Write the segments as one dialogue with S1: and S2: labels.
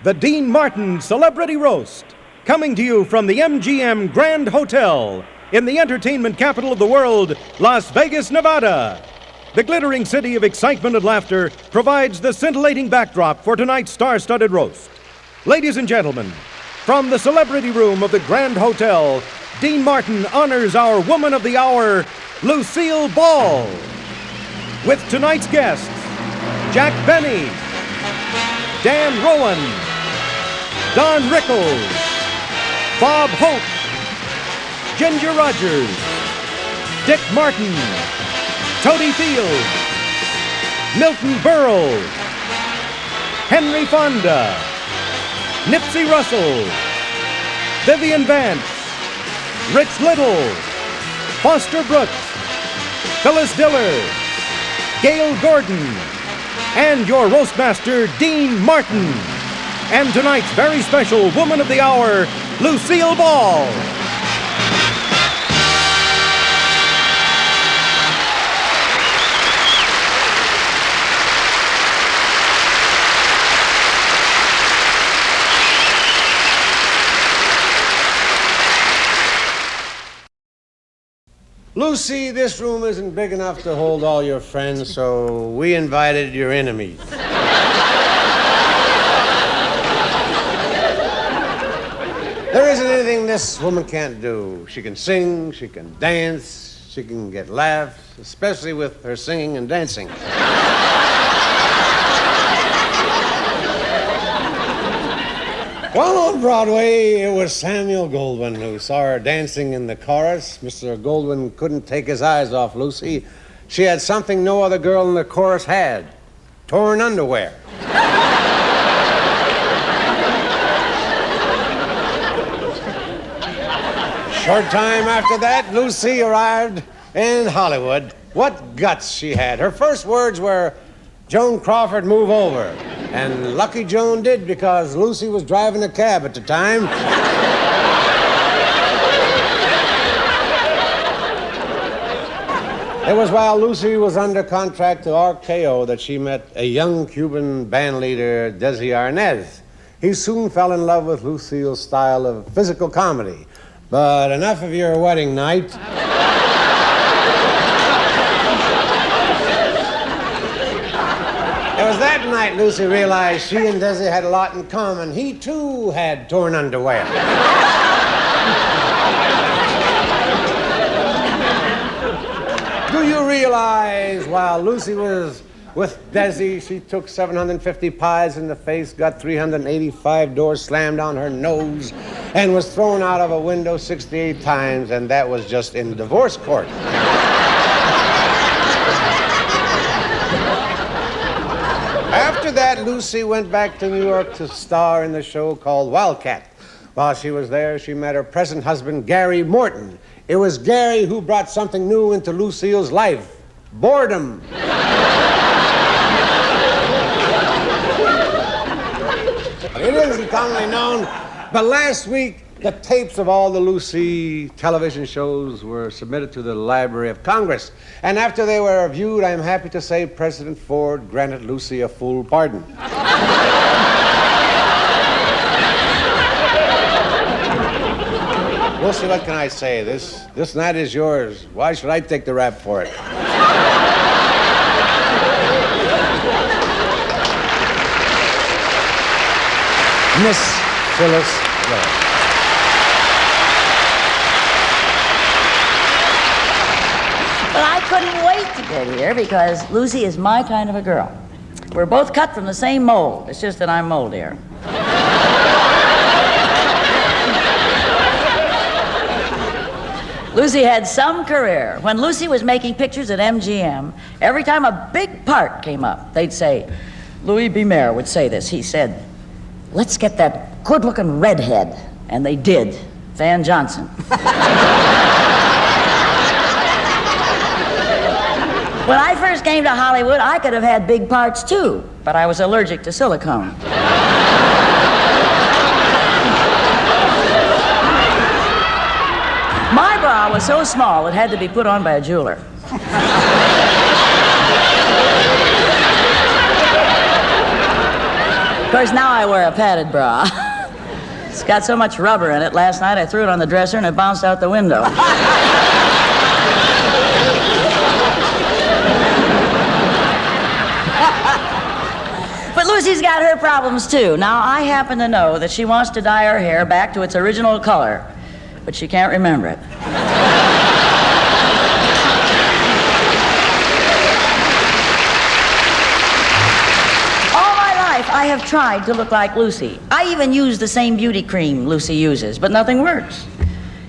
S1: the Dean Martin Celebrity Roast, coming to you from the MGM Grand Hotel in the entertainment capital of the world, Las Vegas, Nevada. The glittering city of excitement and laughter provides the scintillating backdrop for tonight's star-studded roast. Ladies and gentlemen, from the celebrity room of the Grand Hotel, Dean Martin honors our woman of the hour, Lucille Ball. With tonight's guests, Jack Benny, Dan Rowan, Don Rickles, Bob Hope, Ginger Rogers, Dick Martin, Toady Field, Milton Berle, Henry Fonda, Nipsey Russell, Vivian Vance, Rich Little, Foster Brooks, Phyllis Diller, Gale Gordon, and your roastmaster, Dean Martin. And tonight's very special woman of the hour, Lucille Ball.
S2: Lucy, this room isn't big enough to hold all your friends, so we invited your enemies. There isn't anything this woman can't do. She can sing, she can dance, she can get laughs, especially with her singing and dancing. Well, on Broadway, it was Samuel Goldwyn who saw her dancing in the chorus. Mr. Goldwyn couldn't take his eyes off Lucy. She had something no other girl in the chorus had: torn underwear. Short time after that, Lucy arrived in Hollywood. What guts she had. Her first words were, "Joan Crawford, move over." And lucky Joan did, because Lucy was driving a cab at the time. It was while Lucy was under contract to RKO that she met a young Cuban band leader, Desi Arnaz. He soon fell in love with Lucille's style of physical comedy. But enough of your wedding night. It was that night Lucy realized she and Desi had a lot in common. He, too, had torn underwear. Do you realize while Lucy was with Desi, she took 750 pies in the face, got 385 doors slammed on her nose, and was thrown out of a window 68 times, and that was just in divorce court. After that, Lucy went back to New York to star in the show called Wildcat. While she was there, she met her present husband, Gary Morton. It was Gary who brought something new into Lucille's life: boredom. It isn't commonly known, but last week, the tapes of all the Lucy television shows were submitted to the Library of Congress. And after they were reviewed, I'm happy to say President Ford granted Lucy a full pardon. Lucy, what can I say? This night is yours. Why should I take the rap for it? Miss Phyllis Diller.
S3: Well, I couldn't wait to get here because Lucy is my kind of a girl. We're both cut from the same mold. It's just that I'm moldier. Lucy had some career. When Lucy was making pictures at MGM, every time a big part came up, they'd say, Louis B. Mayer would say this. He said, "Let's get that good-looking redhead." And they did. Van Johnson. When I first came to Hollywood, I could have had big parts too, but I was allergic to silicone. My bra was so small it had to be put on by a jeweler. Of course, now I wear a padded bra. It's got so much rubber in it, last night I threw it on the dresser and it bounced out the window. But Lucy's got her problems, too. Now, I happen to know that she wants to dye her hair back to its original color, but she can't remember it. I have tried to look like Lucy. I even use the same beauty cream Lucy uses, but nothing works.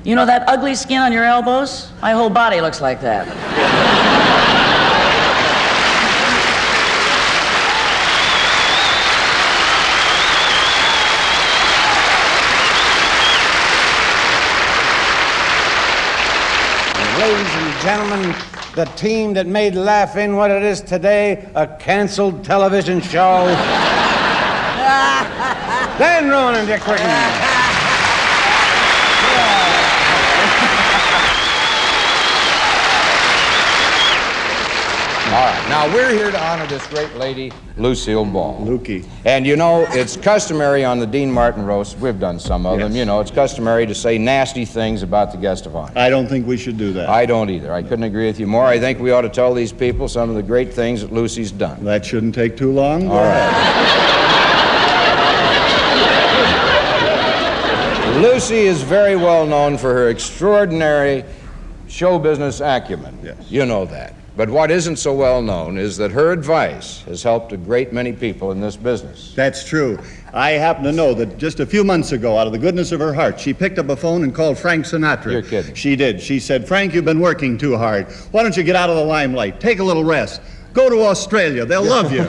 S3: You know that ugly skin on your elbows? My whole body looks like that.
S2: Ladies and gentlemen, the team that made Laugh-In what it is today, a canceled television show. Then Rowan and Dick Quicken.
S4: All right, now we're here to honor this great lady, Lucille Ball.
S5: Lukey.
S4: And you know, it's customary on the Dean Martin roast, we've done some of them, you know, it's customary to say nasty things about the guest of honor.
S5: I don't think we should do that.
S4: I don't either. I couldn't agree with you more. I think we ought to tell these people some of the great things that Lucy's done.
S5: That shouldn't take too long.
S4: All right. Lucy is very well known for her extraordinary show business acumen.
S5: Yes.
S4: You know that. But what isn't so well known is that her advice has helped a great many people in this business.
S5: That's true. I happen to know that just a few months ago, out of the goodness of her heart, she picked up a phone and called Frank Sinatra.
S4: You're kidding.
S5: She did. She said, "Frank, you've been working too hard. Why don't you get out of the limelight? Take a little rest. Go to Australia. They'll love you."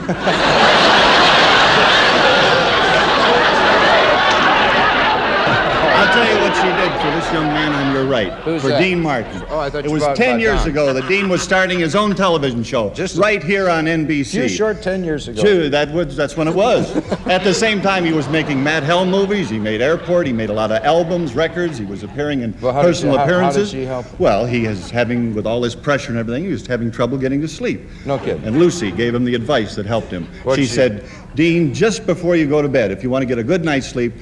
S5: I'll tell you what she did for this young man on your right.
S4: Who's
S5: for
S4: that?
S5: Dean Martin.
S4: Oh, I thought
S5: it
S4: you
S5: was
S4: brought
S5: 10
S4: that
S5: years
S4: down.
S5: ago. The Dean was starting his own television show,
S4: Just
S5: right here on NBC.
S4: You short 10 years ago.
S5: Sure, that's when it was. At the same time, he was making Matt Hell movies. He made Airport. He made a lot of albums, records. He was appearing in personal appearances.
S4: How did she help?
S5: Well, he is having, with all this pressure and everything, he was having trouble getting to sleep.
S4: No kidding.
S5: And Lucy gave him the advice that helped him.
S4: What'd
S5: She said, "Dean, just before you go to bed, if you want to get a good night's sleep,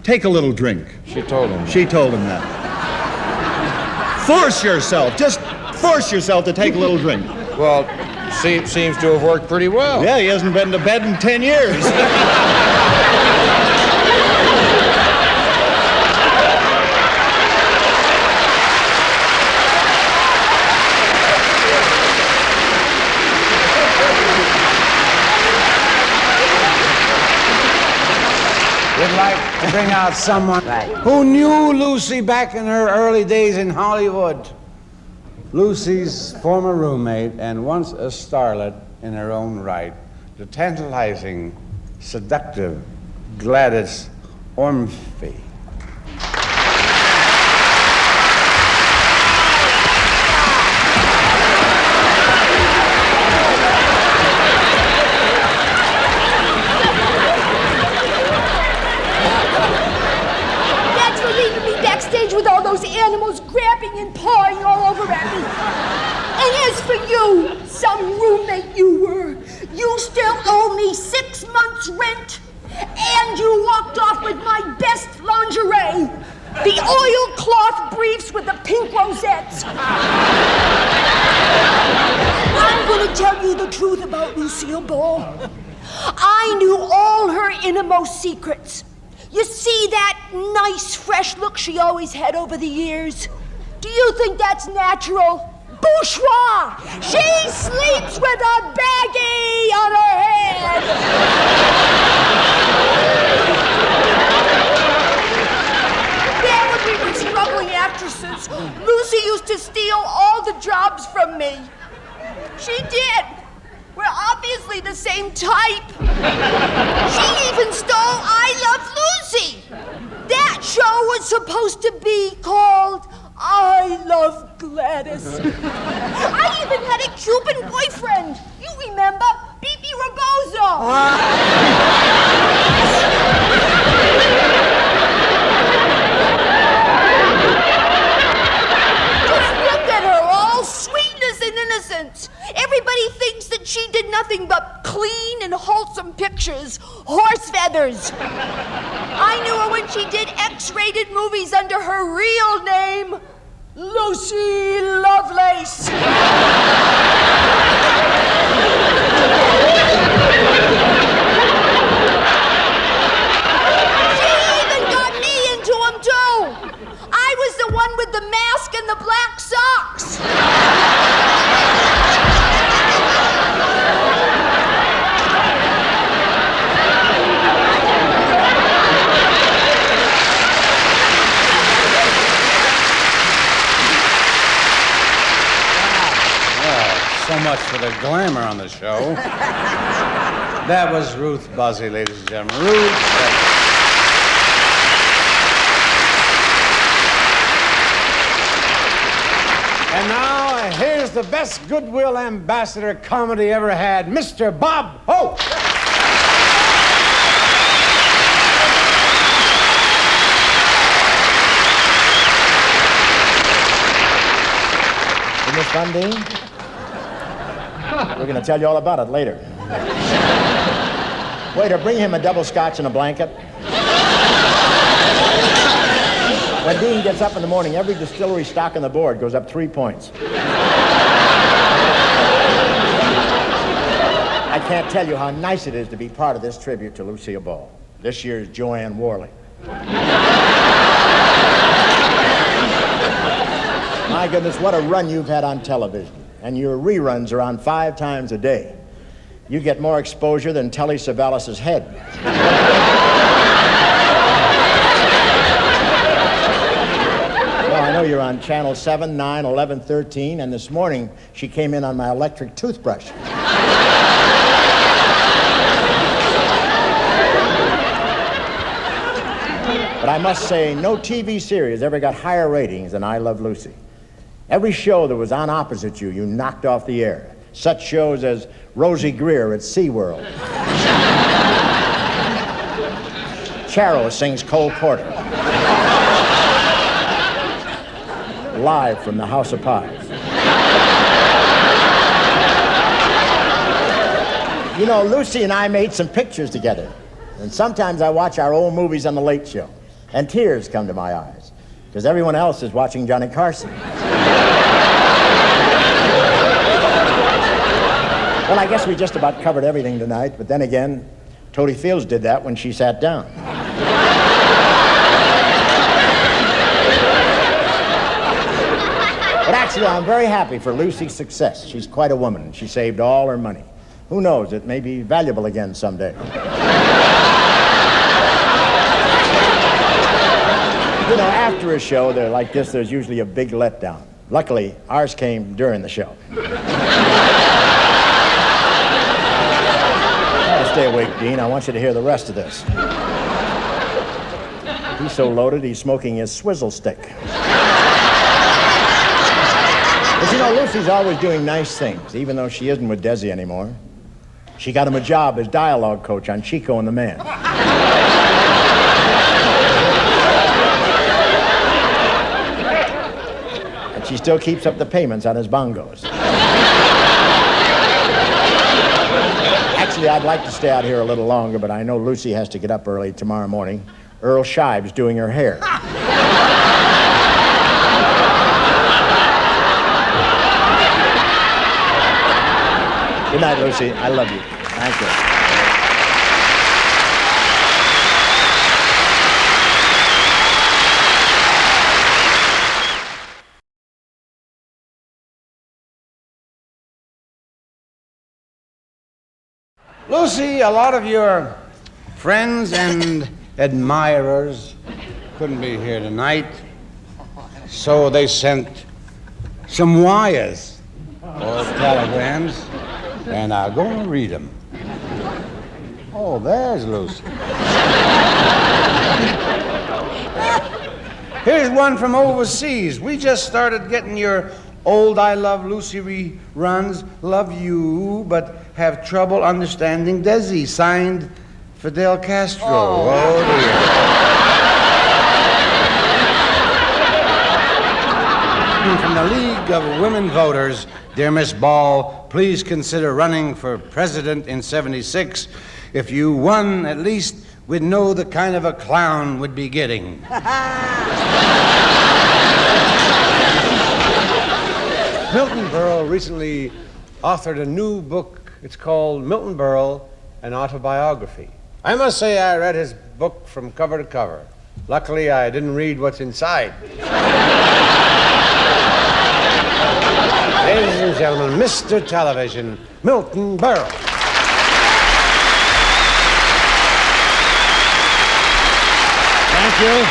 S5: take a little drink."
S4: She told him.
S5: She told him that. Force yourself. Just force yourself to take a little drink.
S4: Well, seems to have worked pretty well.
S5: Yeah, he hasn't been to bed in 10 years.
S2: We'd like to bring out someone who knew Lucy back in her early days in Hollywood. Lucy's former roommate and once a starlet in her own right, the tantalizing, seductive Gladys Ormsby.
S6: With all those animals grabbing and pawing all over at me. And as for you, some roommate you were, you still owe me 6 months' rent, and you walked off with my best lingerie, the oilcloth briefs with the pink rosettes. I'm going to tell you the truth about Lucille Ball. I knew all her innermost secrets. You see that nice, fresh look she always had over the years? Do you think that's natural? Bourgeois! She sleeps with a baggie on her head! Then when we were struggling actresses, Lucy used to steal all the jobs from me. She did. We're obviously the same type. She even stole I Love Lucy. That show was supposed to be called I Love Gladys. I even had a Cuban boyfriend. You remember? Bibi Rebozo. Just look at her, all sweetness and innocence. Everybody thinks that she did nothing but clean clean and wholesome pictures. Horse feathers. I knew her when she did X-rated movies under her real name, Lucy Lovelace. She even got me into them, too. I was the one with the mask and the black socks.
S2: So much for the glamour on the show. That was Ruth Buzzy, ladies and gentlemen. Ruth Buzzy. And now, here's the best goodwill ambassador comedy ever had, Mr. Bob Hope.
S7: Isn't this fun, Dean? We're going to tell you all about it later. Waiter, bring him a double scotch and a blanket. When Dean gets up in the morning, every distillery stock on the board goes up 3 points. I can't tell you how nice it is to be part of this tribute to Lucille Ball. This year's Joanne Worley. My goodness, what a run you've had on television. And your reruns are on 5 times a day. You get more exposure than Telly Savalas' head. Well, I know you're on Channel 7, 9, 11, 13, and this morning she came in on my electric toothbrush. But I must say, no TV series ever got higher ratings than I Love Lucy. Every show that was on opposite you, you knocked off the air. Such shows as Rosie Greer at SeaWorld. Charo sings Cole Porter. Live from the House of Pies. You know, Lucy and I made some pictures together. And sometimes I watch our old movies on The Late Show, and tears come to my eyes, because everyone else is watching Johnny Carson. Well, I guess we just about covered everything tonight, but then again, Toady Fields did that when she sat down. But actually, I'm very happy for Lucy's success. She's quite a woman. She saved all her money. Who knows, it may be valuable again someday. You know, after a show like this, there's usually a big letdown. Luckily, ours came during the show. Stay awake, Dean. I want you to hear the rest of this. He's so loaded, he's smoking his swizzle stick. But you know, Lucy's always doing nice things, even though she isn't with Desi anymore. She got him a job as dialogue coach on Chico and the Man. And she still keeps up the payments on his bongos. Actually, I'd like to stay out here a little longer, but I know Lucy has to get up early tomorrow morning. Earl Shive's doing her hair. Good night, Lucy. I love you. Thank you.
S2: Lucy, a lot of your friends and admirers couldn't be here tonight, so they sent some wires or telegrams, and I'm going to read them. Oh, there's Lucy. Here's one from overseas. We just started getting your old I Love Lucy reruns, love you, but have trouble understanding Desi. Signed, Fidel Castro. Oh dear. From the League of Women Voters, Dear Miss Ball, please consider running for president in 76. If you won, at least we'd know the kind of a clown we'd be getting. Milton Berle recently authored a new book. It's called Milton Berle, an Autobiography. I must say I read his book from cover to cover. Luckily, I didn't read what's inside. Ladies and gentlemen, Mr. Television, Milton Berle.
S8: Thank you.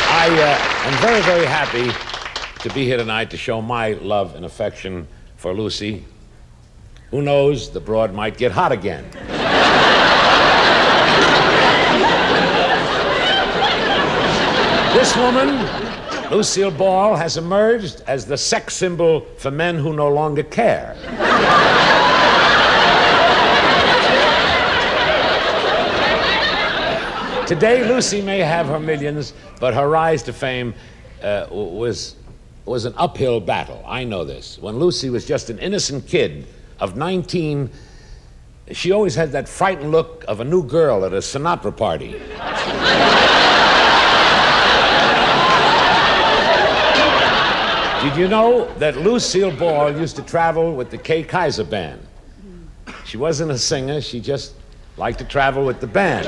S8: I am very, very happy to be here tonight to show my love and affection for Lucy. Who knows, the broad might get hot again. This woman, Lucille Ball, has emerged as the sex symbol for men who no longer care. Today, Lucy may have her millions, but her rise to fame was an uphill battle. I know this. When Lucy was just an innocent kid of 19, she always had that frightened look of a new girl at a Sinatra party. Did you know that Lucille Ball used to travel with the Kay Kaiser Band? She wasn't a singer, she just liked to travel with the band.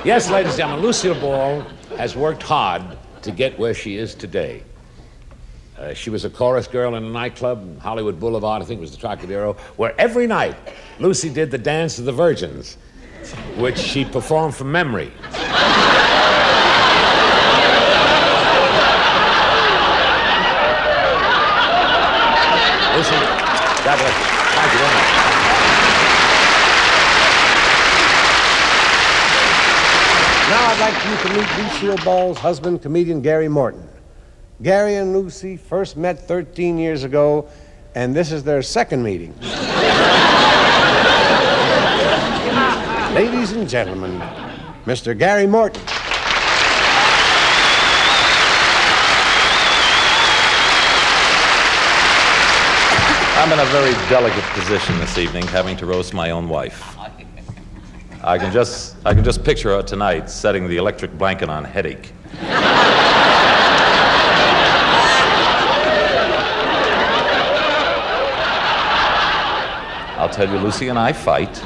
S8: Yes, ladies and gentlemen, Lucille Ball has worked hard to get where she is today. She was a chorus girl in a nightclub, Hollywood Boulevard, I think it was the Trocadero, where every night Lucy did the Dance of the Virgins, which she performed from memory. Lucy, God bless you. Thank you very much.
S2: Now I'd like you to meet Lucille Ball's husband, comedian Gary Morton. Gary and Lucy first met 13 years ago, and this is their second meeting. Ladies and gentlemen, Mr. Gary Morton.
S9: I'm in a very delicate position this evening, having to roast my own wife. I can just picture her tonight setting the electric blanket on Headache. I'll tell you, Lucy and I fight,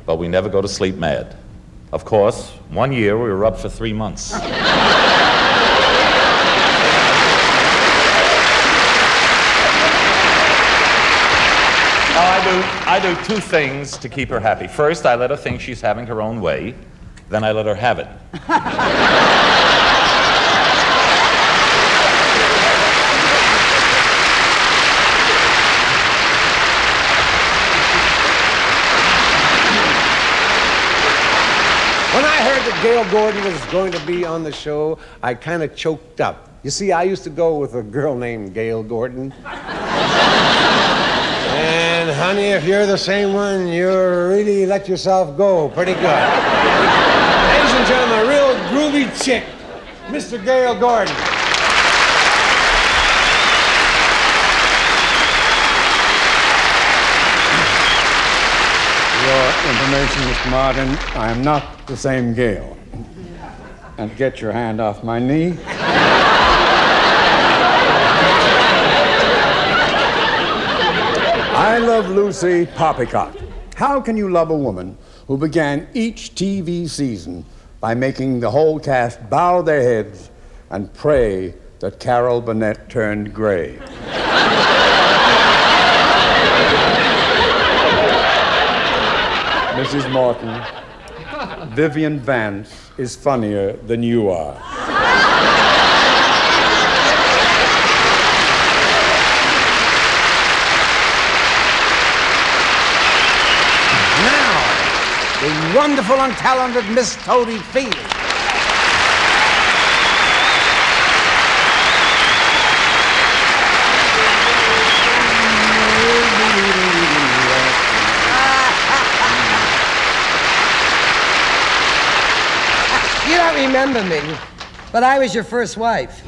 S9: but we never go to sleep mad. Of course, 1 year we were up for 3 months. I do 2 things to keep her happy. First, I let her think she's having her own way. Then I let her have it.
S2: When I heard that Gale Gordon was going to be on the show, I kind of choked up. You see, I used to go with a girl named Gale Gordon. And honey, if you're the same one, you really let yourself go pretty good. Ladies and gentlemen, a real groovy chick, Mr. Gale Gordon.
S10: Your information, Mr. Martin, I am not the same Gale. And get your hand off my knee. I love Lucy Poppycock. How can you love a woman who began each TV season by making the whole cast bow their heads and pray that Carol Burnett turned gray? Mrs. Morton, Vivian Vance is funnier than you are.
S2: The wonderful and talented Miss Toadie Field.
S11: remember me, but I was your first wife.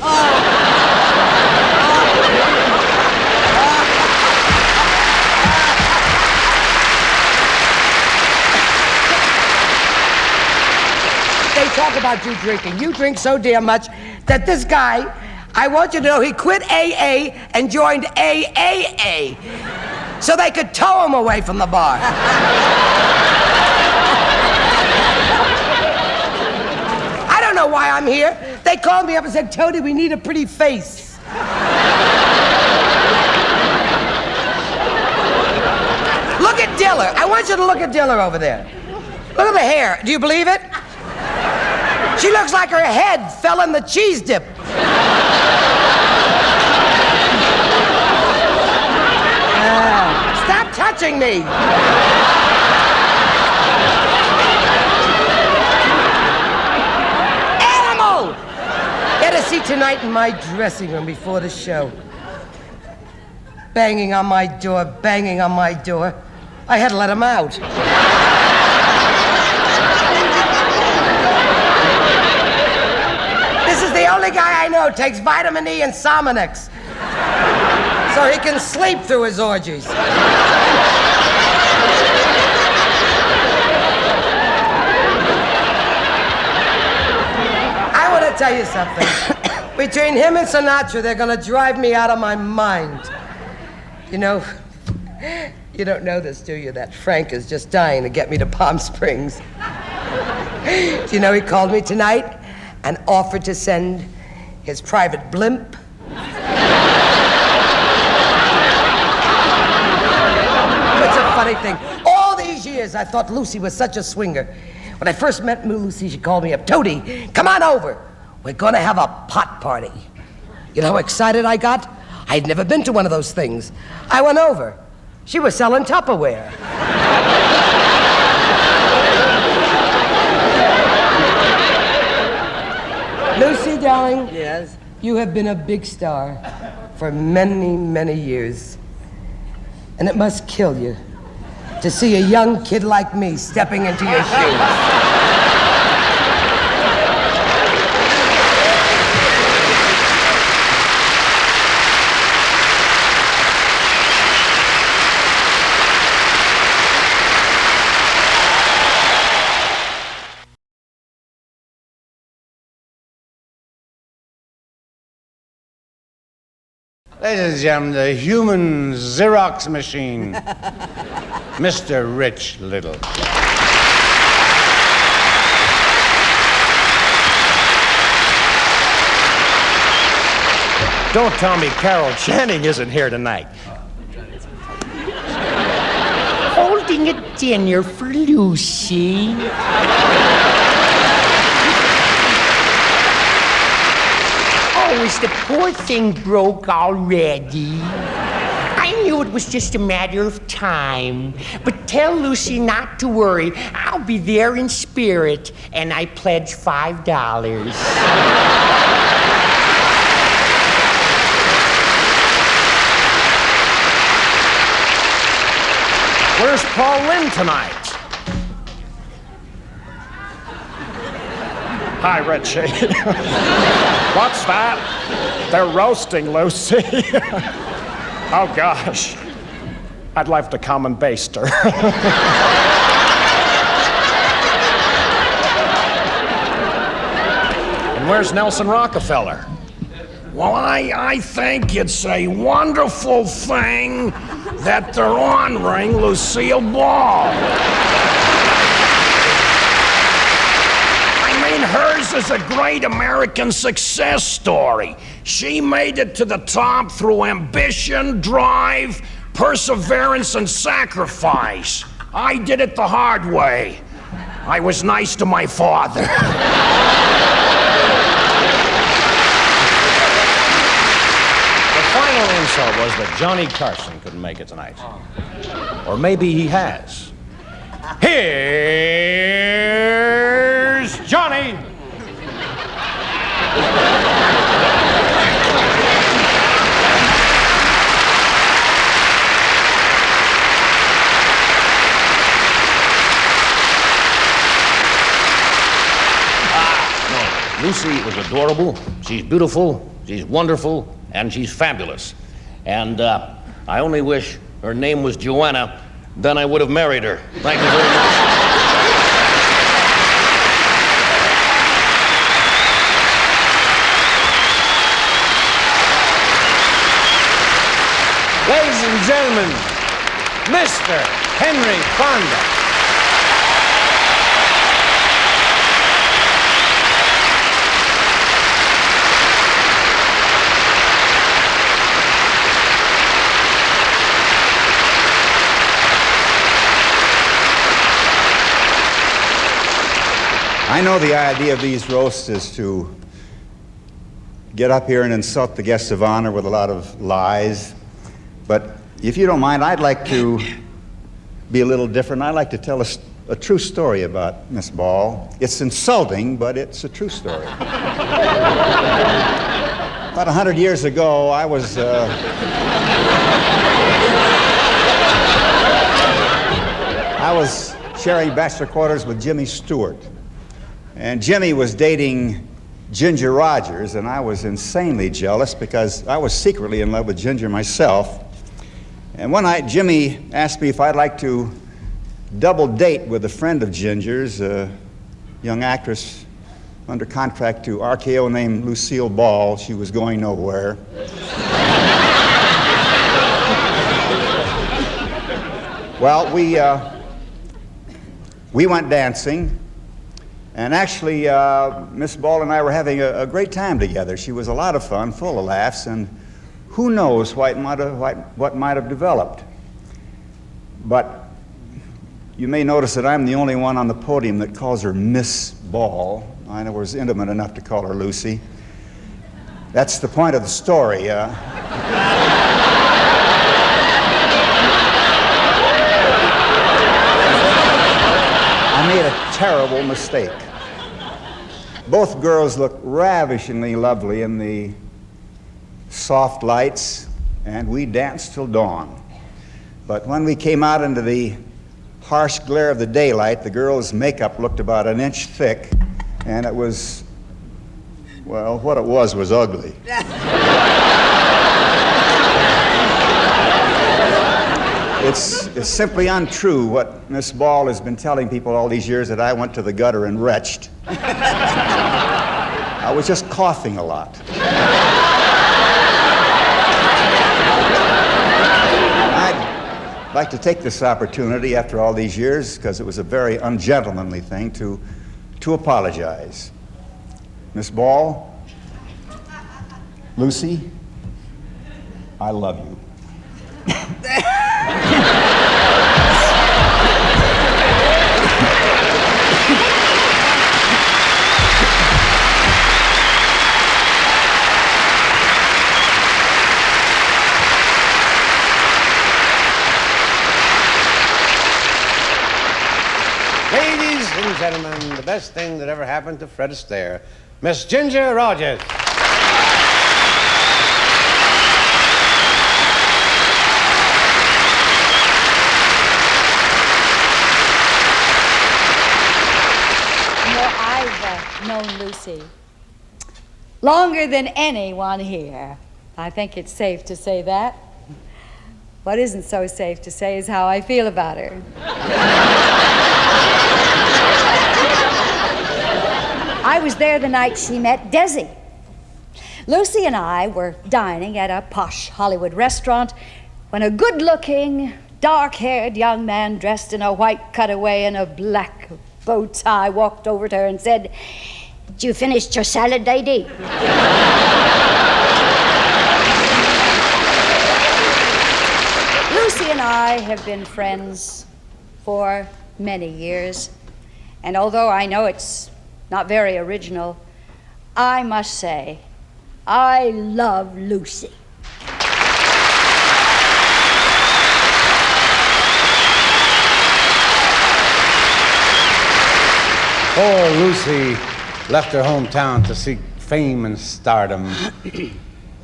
S11: They talk about you drinking. You drink so damn much that this guy, I want you to know, he quit AA and joined AAA so they could tow him away from the bar. I don't know why I'm here. They called me up and said, Tony, we need a pretty face. Look at Diller. I want you to look at Diller over there. Look at the hair. Do you believe it? She looks like her head fell in the cheese dip. Stop touching me. Animal! Get a seat tonight in my dressing room before the show. Banging on my door, banging on my door. I had to let him out. This is the only guy I know takes vitamin E and Sominex so he can sleep through his orgies. I want to tell you something. Between him and Sinatra, they're going to drive me out of my mind. You know, you don't know this, do you, that Frank is just dying to get me to Palm Springs. Do you know he called me tonight and offered to send his private blimp? It's a funny thing. All these years, I thought Lucy was such a swinger. When I first met Lucy, she called me up, Tony, come on over. We're gonna have a pot party. You know how excited I got? I'd never been to one of those things. I went over. She was selling Tupperware. Lucy, darling.
S12: Yes?
S11: You have been a big star for many, many years. And it must kill you to see a young kid like me stepping into your shoes.
S2: Ladies and gentlemen, the human Xerox machine, Mr. Rich Little.
S13: Don't tell me Carol Channing isn't here tonight.
S12: Holding a dinner for Lucy. Oh, is the poor thing broke already? I knew it was just a matter of time. But tell Lucy not to worry. I'll be there in spirit, and I pledge $5.
S13: Where's Pauline tonight? Hi, Richie. What's that? They're roasting Lucy. Oh, gosh. I'd like to come and baste her. And where's Nelson Rockefeller?
S14: Well, I think it's a wonderful thing that they're honoring Lucille Ball. Hers is a great American success story. She made it to the top through ambition, drive, perseverance, and sacrifice. I did it the hard way. I was nice to my father.
S13: The final insult was that Johnny Carson couldn't make it tonight. Or maybe he has. Here's Johnny!
S14: Lucy is adorable, she's beautiful, she's wonderful, and she's fabulous. And I only wish her name was Joanna, then I would have married her. Thank you very much.
S2: Ladies and gentlemen, Mr. Henry Fonda.
S15: I know the idea of these roasts is to get up here and insult the guests of honor with a lot of lies, but if you don't mind, I'd like to be a little different. I'd like to tell a true story about Miss Ball. It's insulting, but it's a true story. About 100 years ago, I was sharing bachelor quarters with Jimmy Stewart. And Jimmy was dating Ginger Rogers, and I was insanely jealous because I was secretly in love with Ginger myself. And one night, Jimmy asked me if I'd like to double date with a friend of Ginger's, a young actress under contract to RKO named Lucille Ball. She was going nowhere. Well, we went dancing. And actually, Miss Ball and I were having a great time together. She was a lot of fun, full of laughs, and who knows what might have developed. But you may notice that I'm the only one on the podium that calls her Miss Ball. I was intimate enough to call her Lucy. That's the point of the story. I made a terrible mistake. Both girls looked ravishingly lovely in the soft lights, and we danced till dawn. But when we came out into the harsh glare of the daylight, the girls' makeup looked about an inch thick, and it was, well, what it was ugly. It's simply untrue what Miss Ball has been telling people all these years, that I went to the gutter and retched. I was just coughing a lot. I'd like to take this opportunity after all these years, because it was a very ungentlemanly thing, to apologize. Miss Ball, Lucy, I love you.
S2: Ladies and gentlemen, the best thing that ever happened to Fred Astaire, Miss Ginger Rogers.
S16: I've known Lucy longer than anyone here. I think it's safe to say that. What isn't so safe to say is how I feel about her. I was there the night she met Desi. Lucy and I were dining at a posh Hollywood restaurant when a good-looking, dark-haired young man dressed in a white cutaway and a black bow tie walked over to her and said, "You finished your salad, lady?" Lucy and I have been friends for many years, and although I know it's not very original, I must say, I love Lucy.
S2: Poor Lucy left her hometown to seek fame and stardom.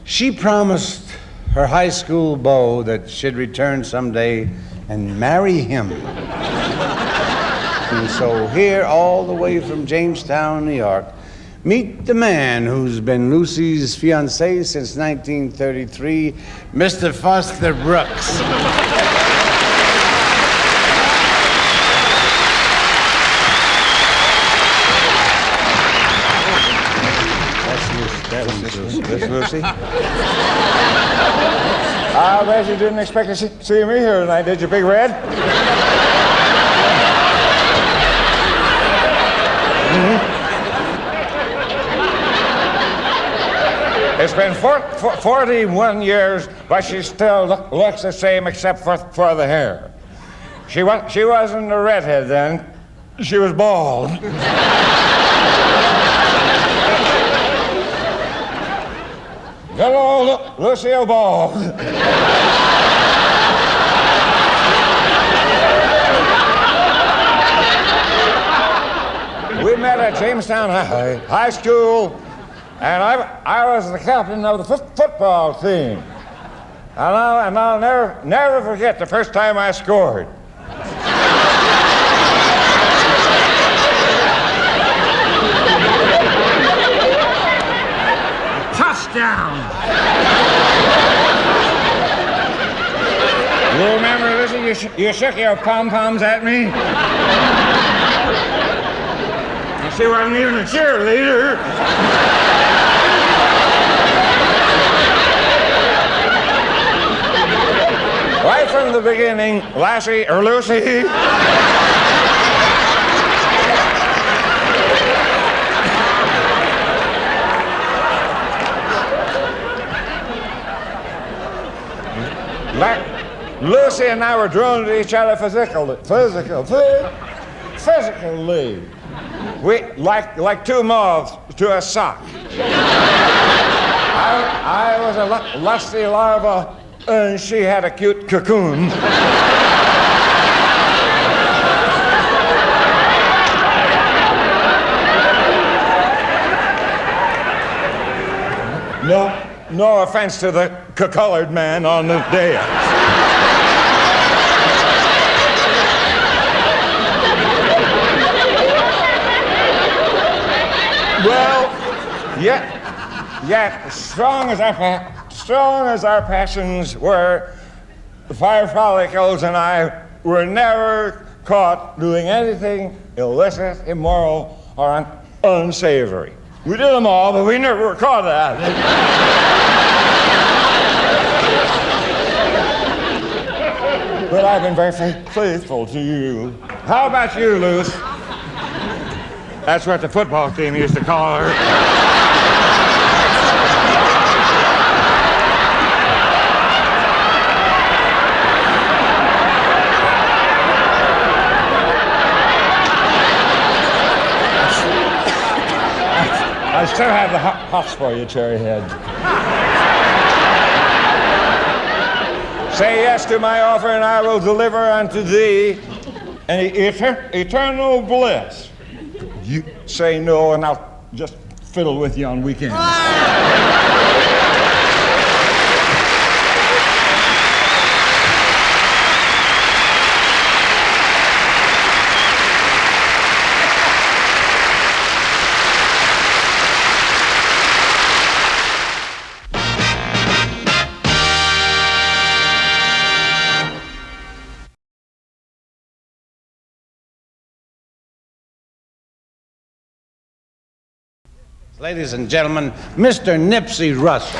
S2: She promised her high school beau that she'd return someday and marry him. And so here, all the way from Jamestown, New York, Meet the man who's been Lucy's fiancé since 1933, Mr. Foster Brooks.
S4: That's Lucy. I bet you didn't expect to see me here tonight, did you, Big Red? It's been 41 years, but she still looks the same except for the hair. She wasn't a redhead then. She was bald. Hello, Lucille Bald. We met at Jamestown High School, and I was the captain of the football team. And I'll never forget the first time I scored. Touchdown! You remember, Lizzie, you shook your pom-poms at me? She wasn't even a cheerleader. Right from the beginning, Lassie or Lucy. Lucy and I were drawn to each other physically. We like two moths to a sock. I was a lusty larva, and she had a cute cocoon. No offense to the colored man on the dais. Well, yet, strong as our passions were, the fire follicles and I were never caught doing anything illicit, immoral, or unsavory. We did them all, but we never were caught at it. But I've been very faithful to you. How about you, Luce? That's what the football team used to call her. I still have the hots for you, Cherryhead. Say yes to my offer, and I will deliver unto thee an eternal bliss. You say no, and I'll just fiddle with you on weekends.
S2: Ladies and gentlemen, Mr. Nipsey Russell.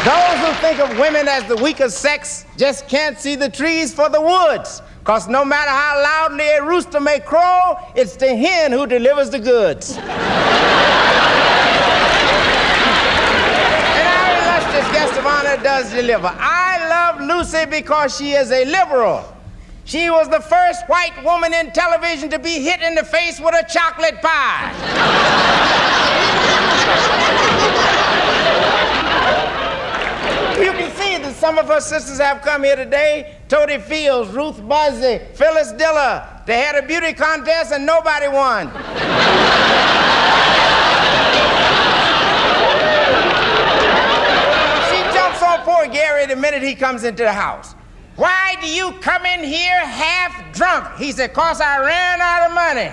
S17: Those who think of women as the weaker sex just can't see the trees for the woods. Because no matter how loudly a rooster may crow, it's the hen who delivers the goods. Guest of honor does deliver. I love Lucy because she is a liberal. She was the first white woman in television to be hit in the face with a chocolate pie. You can see that some of her sisters have come here today. Toady Fields, Ruth Buzzy, Phyllis Diller. They had a beauty contest and nobody won. Poor Gary the minute he comes into the house. Why do you come in here half drunk? He said, 'cause I ran out of money.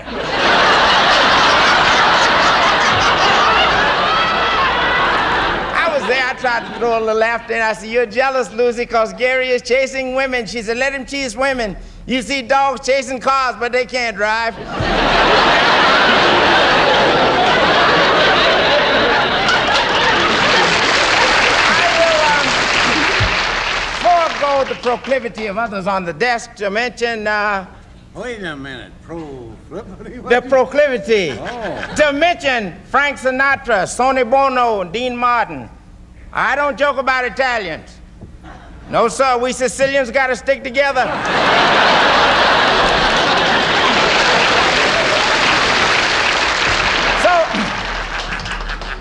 S17: I was there, I tried to throw a little laughter in. I said, you're jealous, Lucy, 'cause Gary is chasing women. She said, let him chase women. You see dogs chasing cars, but they can't drive. Forego the proclivity of others on the desk to mention,
S2: Wait a minute, proclivity?
S17: the proclivity. To mention Frank Sinatra, Sonny Bono, and Dean Martin. I don't joke about Italians. No, sir, we Sicilians gotta stick together. So,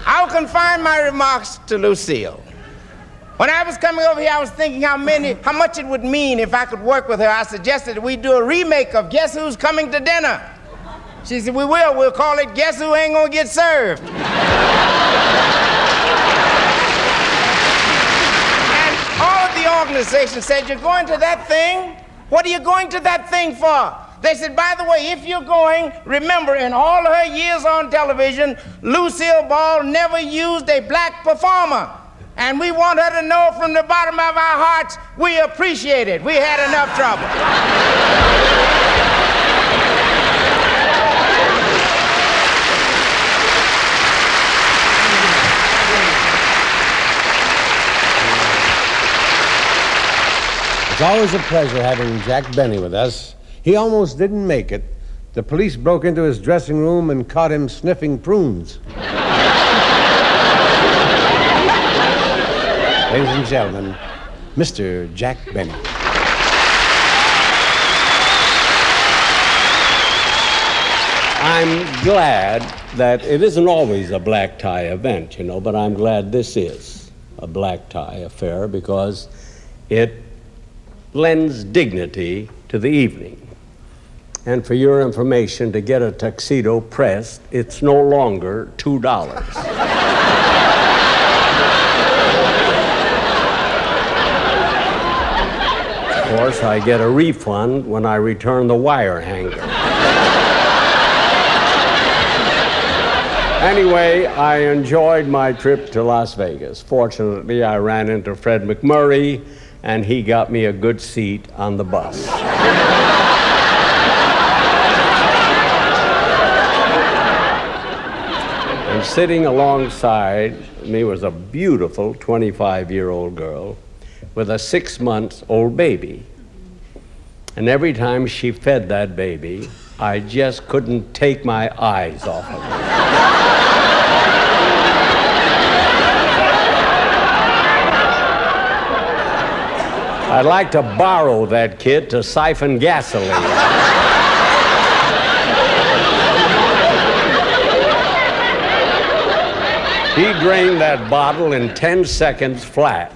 S17: I'll confine my remarks to Lucille. When I was coming over here, I was thinking how much it would mean if I could work with her. I suggested that we do a remake of Guess Who's Coming to Dinner. She said, we will. We'll call it Guess Who Ain't Gonna Get Served. And all of the organization said, you're going to that thing? What are you going to that thing for? They said, by the way, if you're going, remember, in all her years on television, Lucille Ball never used a black performer. And we want her to know from the bottom of our hearts, we appreciate it. We had enough trouble.
S2: It's always a pleasure having Jack Benny with us. He almost didn't make it. The police broke into his dressing room and caught him sniffing prunes. Ladies and gentlemen, Mr. Jack Benny.
S18: I'm glad that it isn't always a black tie event, you know, but I'm glad this is a black tie affair because it lends dignity to the evening. And for your information, to get a tuxedo pressed, it's no longer $2. Of course, I get a refund when I return the wire hanger. Anyway, I enjoyed my trip to Las Vegas. Fortunately, I ran into Fred McMurray, and he got me a good seat on the bus. And sitting alongside me was a beautiful 25-year-old girl with a 6-month-old baby. And every time she fed that baby, I just couldn't take my eyes off of her. I'd like to borrow that kid to siphon gasoline. He drained that bottle in 10 seconds flat.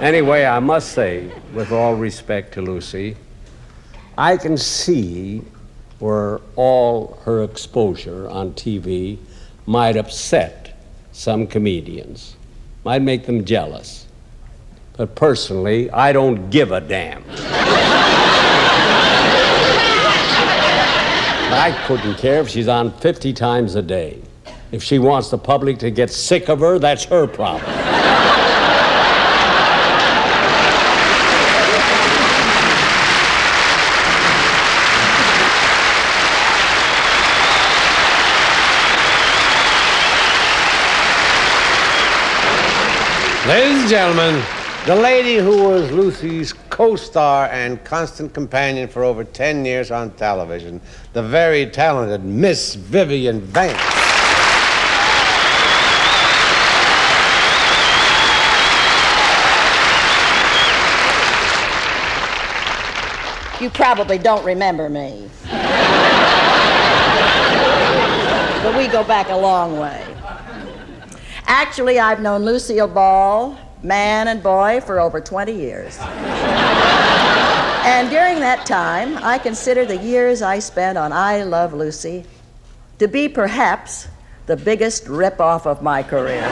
S18: Anyway, I must say, with all respect to Lucy, I can see where all her exposure on TV might upset some comedians, might make them jealous. But personally, I don't give a damn. I couldn't care if she's on 50 times a day. If she wants the public to get sick of her, that's her problem.
S2: Ladies and gentlemen, the lady who was Lucy's co-star and constant companion for over 10 years on television, the very talented Miss Vivian Vance.
S3: You probably don't remember me. But we go back a long way. Actually, I've known Lucille Ball, man and boy, for over 20 years. And during that time, I consider the years I spent on I Love Lucy to be perhaps the biggest rip-off of my career.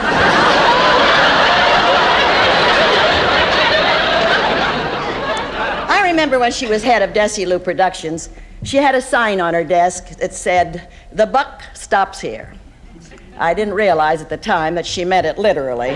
S3: I remember when she was head of Desilu Productions, she had a sign on her desk that said, "The buck stops here." I didn't realize at the time that she meant it literally.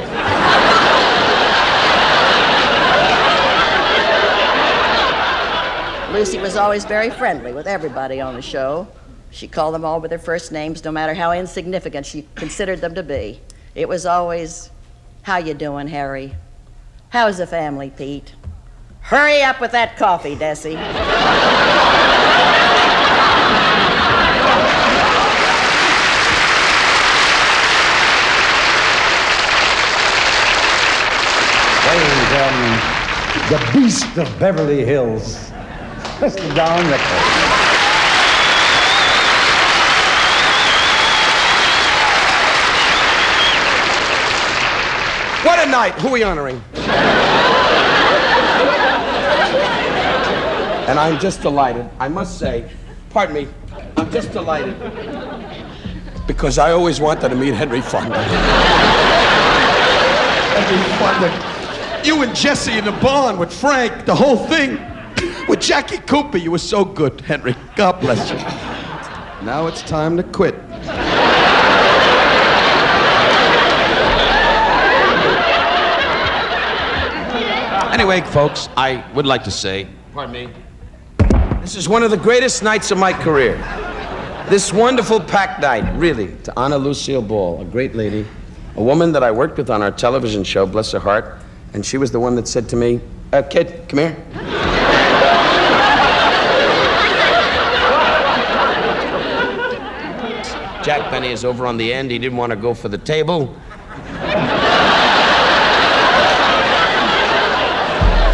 S3: Lucy was always very friendly with everybody on the show. She called them all with their first names, no matter how insignificant she considered them to be. It was always, "How you doing, Harry? How's the family, Pete? Hurry up with that coffee, Desi."
S2: The Beast of Beverly Hills, Mr. Don Rickles.
S19: What a night. Who are we honoring? And I'm just delighted, I must say, pardon me, I'm just delighted because I always wanted to meet Henry Fonda. Henry Fonda. You and Jesse in the barn with Frank, the whole thing. With Jackie Cooper, you were so good, Henry. God bless you. Now it's time to quit. Anyway, folks, I would like to say, pardon me, this is one of the greatest nights of my career. This wonderful packed night, really, to honor Lucille Ball, a great lady, a woman that I worked with on our television show, bless her heart, and she was the one that said to me, "Kid, come here." Jack Benny is over on the end. He didn't want to go for the table.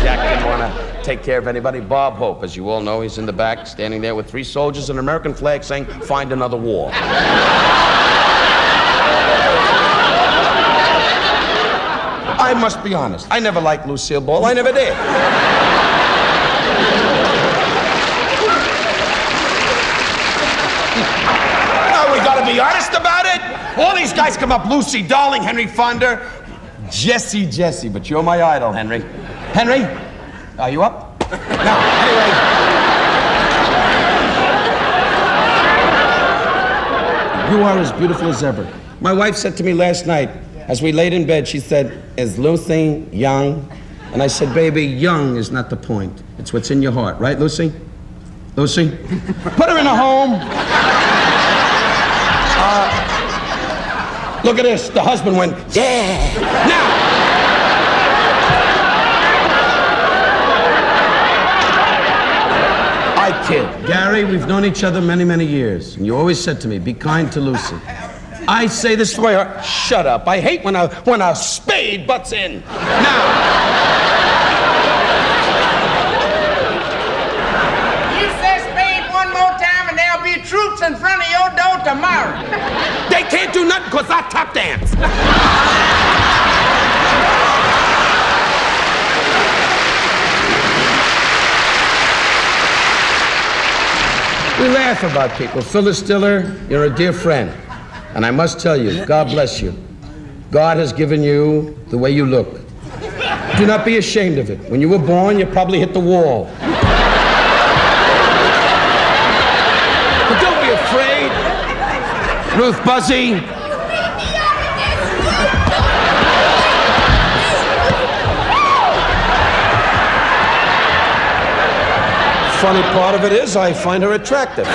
S19: Jack didn't want to take care of anybody. Bob Hope, as you all know, he's in the back, standing there with 3 soldiers and an American flag saying, "Find another war." I must be honest. I never liked Lucille Ball. I never did. No, we gotta be honest about it. All these guys come up, Lucy, darling, Henry Fonda, Jesse, but you're my idol, Henry. Henry, are you up? Now, anyway. You are as beautiful as ever. My wife said to me last night, as we laid in bed, she said, "Is Lucy young?" And I said, "Baby, young is not the point. It's what's in your heart. Right, Lucy? Lucy? Put her in a home." Look at this. The husband went, "Yeah." Now. I kid. Gary, we've known each other many, many years. And you always said to me, "Be kind to Lucy." I say this to my heart. Shut up. I hate when a spade butts in. Now.
S17: You say spade one more time and there'll be troops in front of your door tomorrow.
S19: They can't do nothing because I tap dance. We laugh about people. Phyllis Diller, you're a dear friend. And I must tell you, God bless you. God has given you the way you look. Do not be ashamed of it. When you were born, you probably hit the wall. But don't be afraid. Ruth Buzzy. Funny part of it is I find her attractive.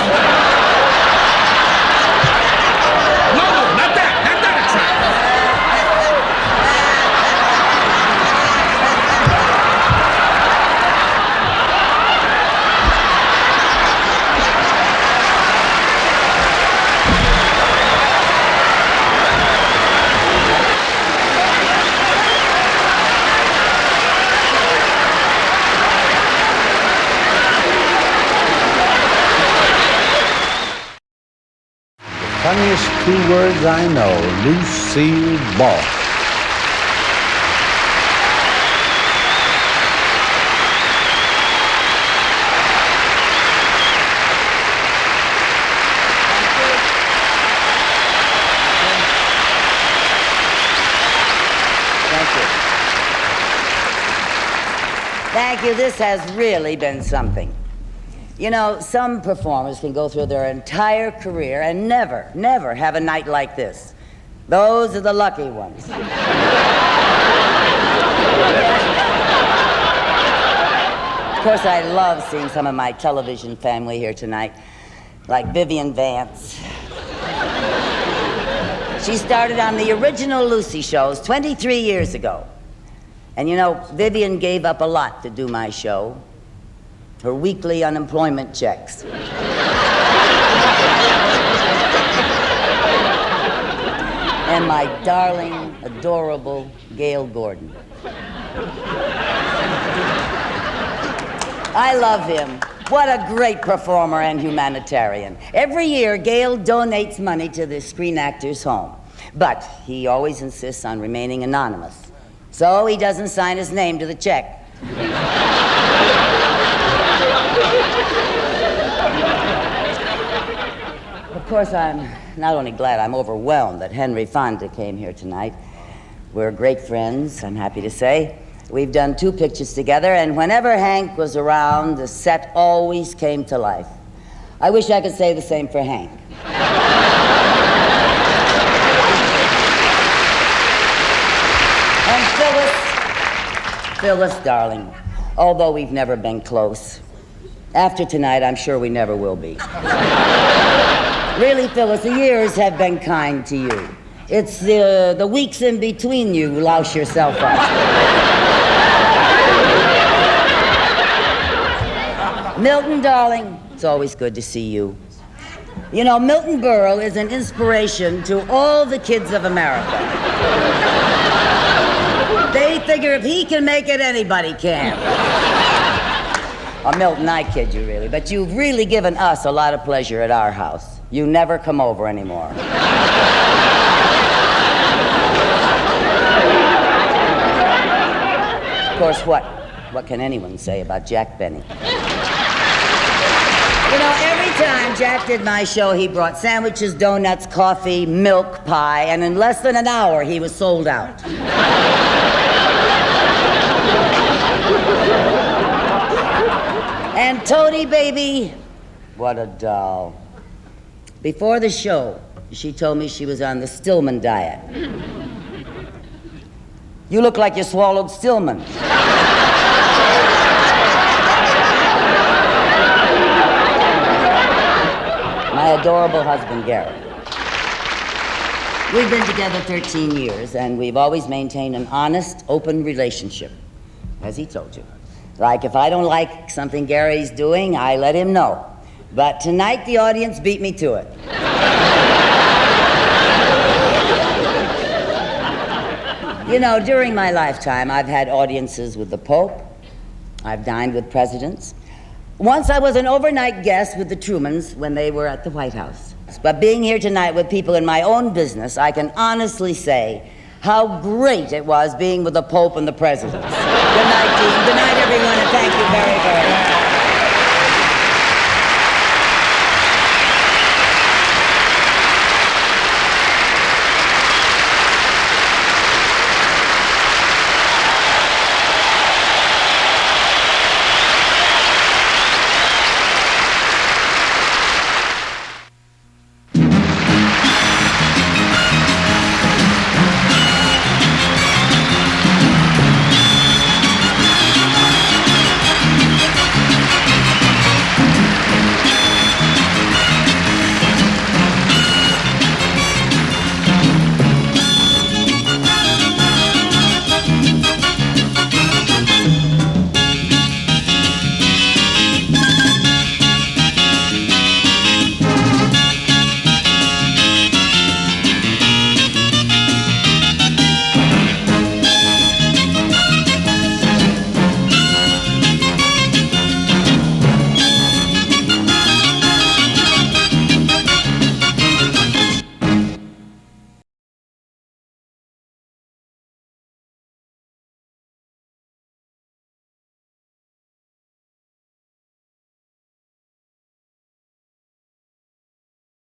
S2: Funniest 2 words I know, Lucille Ball.
S3: Thank you. This has really been something. You know, some performers can go through their entire career and never have a night like this. Those are the lucky ones. Of course, I love seeing some of my television family here tonight, like Vivian Vance. She started on the original Lucy shows 23 years ago. And you know, Vivian gave up a lot to do my show. Her weekly unemployment checks. And my darling, adorable Gale Gordon. I love him. What a great performer and humanitarian. Every year, Gale donates money to the Screen Actors Home. But he always insists on remaining anonymous. So he doesn't sign his name to the check. Of course, I'm not only glad, I'm overwhelmed that Henry Fonda came here tonight. We're great friends, I'm happy to say. We've done 2 pictures together, and whenever Hank was around, the set always came to life. I wish I could say the same for Hank. And Phyllis, darling, although we've never been close, after tonight, I'm sure we never will be. Really, Phyllis, the years have been kind to you. It's the weeks in between you louse yourself up. Milton, darling, it's always good to see you. You know, Milton Berle is an inspiration to all the kids of America. They figure if he can make it, anybody can. Oh, Milton, I kid you, really, but you've really given us a lot of pleasure at our house. You never come over anymore. Of course, what can anyone say about Jack Benny? You know, every time Jack did my show, he brought sandwiches, donuts, coffee, milk, pie, and in less than an hour, he was sold out. And Tony, baby, what a doll. Before the show, she told me she was on the Stillman diet. You look like you swallowed Stillman. My adorable husband, Gary. We've been together 13 years, and we've always maintained an honest, open relationship, as he told you. Like, if I don't like something Gary's doing, I let him know. But tonight, the audience beat me to it. You know, during my lifetime, I've had audiences with the Pope. I've dined with presidents. Once I was an overnight guest with the Trumans when they were at the White House. But being here tonight with people in my own business, I can honestly say how great it was being with the Pope and the presidents. Good night, team. Good night, everyone, and thank you very, very much.